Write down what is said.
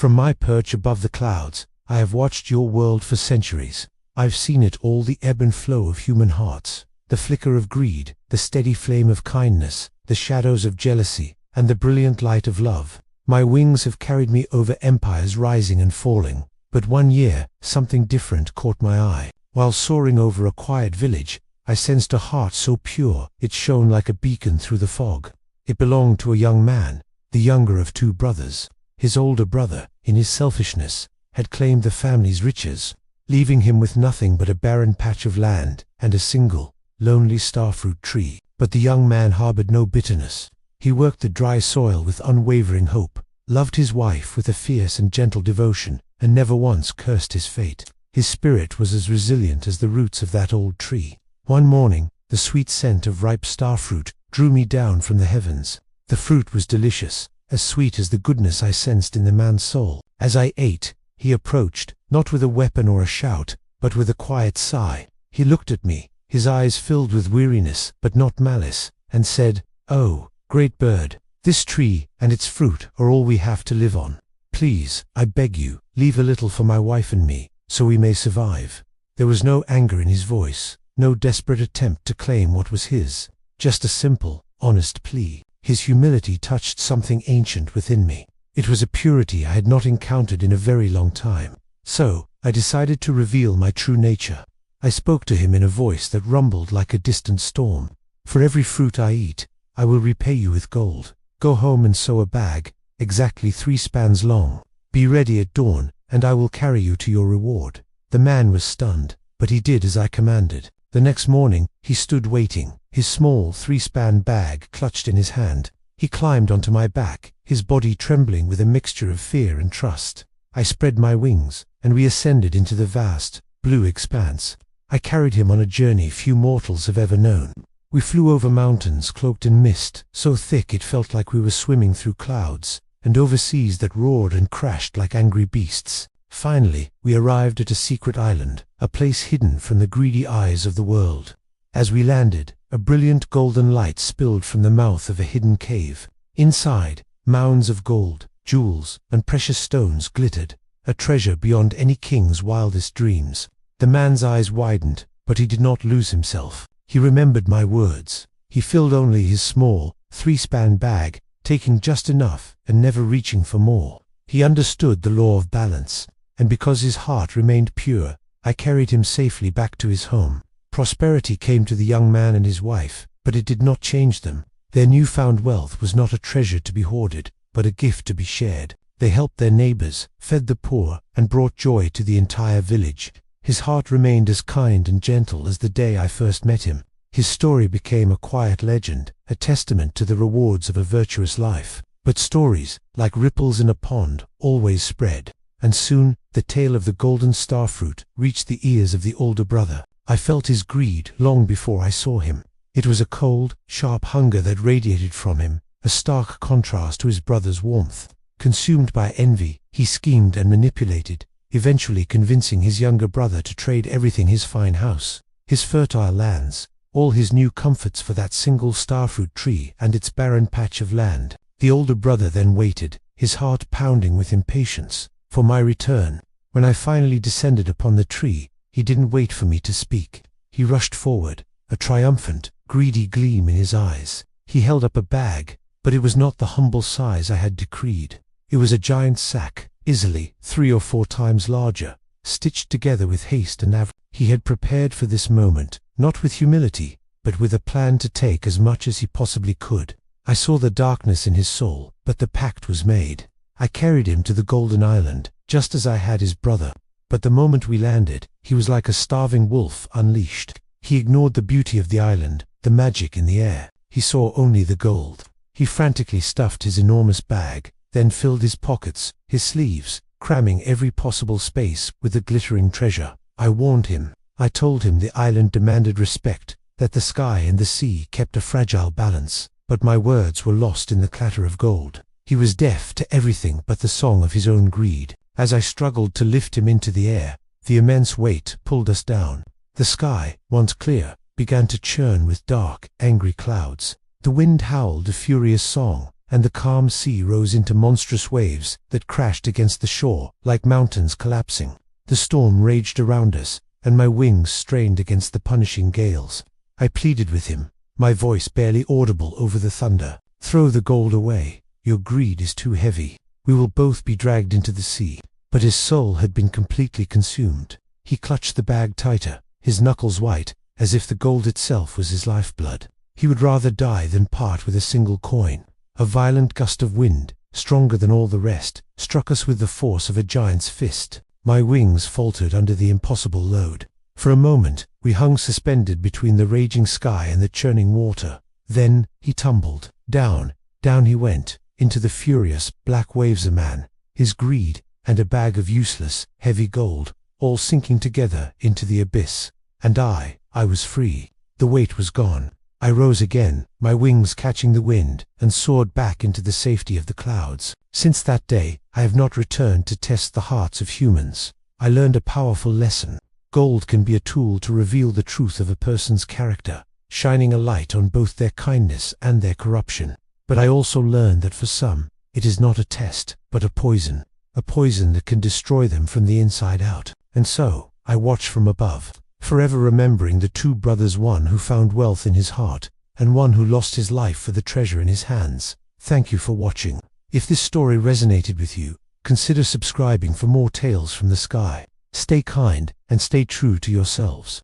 From my perch above the clouds, I have watched your world for centuries. I've seen it all, the ebb and flow of human hearts, the flicker of greed, the steady flame of kindness, the shadows of jealousy, and the brilliant light of love. My wings have carried me over empires rising and falling. But one year, something different caught my eye. While soaring over a quiet village, I sensed a heart so pure, it shone like a beacon through the fog. It belonged to a young man, the younger of two brothers. His older brother, in his selfishness, had claimed the family's riches, leaving him with nothing but a barren patch of land and a single, lonely starfruit tree. But the young man harbored no bitterness. He worked the dry soil with unwavering hope, loved his wife with a fierce and gentle devotion, and never once cursed his fate. His spirit was as resilient as the roots of that old tree. One morning, the sweet scent of ripe starfruit drew me down from the heavens. The fruit was delicious, as sweet as the goodness I sensed in the man's soul. As I ate, he approached, not with a weapon or a shout, but with a quiet sigh. He looked at me, his eyes filled with weariness, but not malice, and said, "Oh, great bird, this tree and its fruit are all we have to live on. Please, I beg you, leave a little for my wife and me, so we may survive." There was no anger in his voice, no desperate attempt to claim what was his, just a simple, honest plea. His humility touched something ancient within me. It was a purity I had not encountered in a very long time. So, I decided to reveal my true nature. I spoke to him in a voice that rumbled like a distant storm. "For every fruit I eat, I will repay you with gold. Go home and sew a bag, exactly 3 spans long. Be ready at dawn, and I will carry you to your reward." The man was stunned, but he did as I commanded. The next morning, he stood waiting, his small 3-span bag clutched in his hand. He climbed onto my back, his body trembling with a mixture of fear and trust. I spread my wings, and we ascended into the vast, blue expanse. I carried him on a journey few mortals have ever known. We flew over mountains cloaked in mist, so thick it felt like we were swimming through clouds, and over seas that roared and crashed like angry beasts. Finally, we arrived at a secret island, a place hidden from the greedy eyes of the world. As we landed, a brilliant golden light spilled from the mouth of a hidden cave. Inside, mounds of gold, jewels, and precious stones glittered, a treasure beyond any king's wildest dreams. The man's eyes widened, but he did not lose himself. He remembered my words. He filled only his small, 3-span bag, taking just enough and never reaching for more. He understood the law of balance, and because his heart remained pure, I carried him safely back to his home. Prosperity came to the young man and his wife, but it did not change them. Their newfound wealth was not a treasure to be hoarded, but a gift to be shared. They helped their neighbors, fed the poor, and brought joy to the entire village. His heart remained as kind and gentle as the day I first met him. His story became a quiet legend, a testament to the rewards of a virtuous life. But stories, like ripples in a pond, always spread, and soon the tale of the golden starfruit reached the ears of the older brother. I felt his greed long before I saw him. It was a cold, sharp hunger that radiated from him, a stark contrast to his brother's warmth. Consumed by envy, he schemed and manipulated, eventually convincing his younger brother to trade everything, his fine house, his fertile lands, all his new comforts for that single starfruit tree and its barren patch of land. The older brother then waited, his heart pounding with impatience, for my return. When I finally descended upon the tree, he didn't wait for me to speak. He rushed forward, a triumphant, greedy gleam in his eyes. He held up a bag, but it was not the humble size I had decreed. It was a giant sack, easily 3 or 4 times larger, stitched together with haste and He had prepared for this moment, not with humility, but with a plan to take as much as he possibly could. I saw the darkness in his soul, but the pact was made. I carried him to the Golden Island, just as I had his brother. But the moment we landed, he was like a starving wolf unleashed. He ignored the beauty of the island, the magic in the air. He saw only the gold. He frantically stuffed his enormous bag, then filled his pockets, his sleeves, cramming every possible space with the glittering treasure. I warned him. I told him the island demanded respect, that the sky and the sea kept a fragile balance, but my words were lost in the clatter of gold. He was deaf to everything but the song of his own greed. As I struggled to lift him into the air, the immense weight pulled us down. The sky, once clear, began to churn with dark, angry clouds. The wind howled a furious song, and the calm sea rose into monstrous waves that crashed against the shore like mountains collapsing. The storm raged around us, and my wings strained against the punishing gales. I pleaded with him, my voice barely audible over the thunder. "Throw the gold away. Your greed is too heavy. We will both be dragged into the sea." But his soul had been completely consumed. He clutched the bag tighter, his knuckles white, as if the gold itself was his lifeblood. He would rather die than part with a single coin. A violent gust of wind, stronger than all the rest, struck us with the force of a giant's fist. My wings faltered under the impossible load. For a moment, we hung suspended between the raging sky and the churning water. Then he tumbled. Down he went, into the furious, black waves of man, his greed, and a bag of useless, heavy gold, all sinking together into the abyss. And I was free. The weight was gone. I rose again, my wings catching the wind, and soared back into the safety of the clouds. Since that day, I have not returned to test the hearts of humans. I learned a powerful lesson. Gold can be a tool to reveal the truth of a person's character, shining a light on both their kindness and their corruption. But I also learned that for some, it is not a test, but a poison that can destroy them from the inside out. And so, I watched from above, forever remembering the two brothers, one who found wealth in his heart, and one who lost his life for the treasure in his hands. Thank you for watching. If this story resonated with you, consider subscribing for more tales from the sky. Stay kind and stay true to yourselves.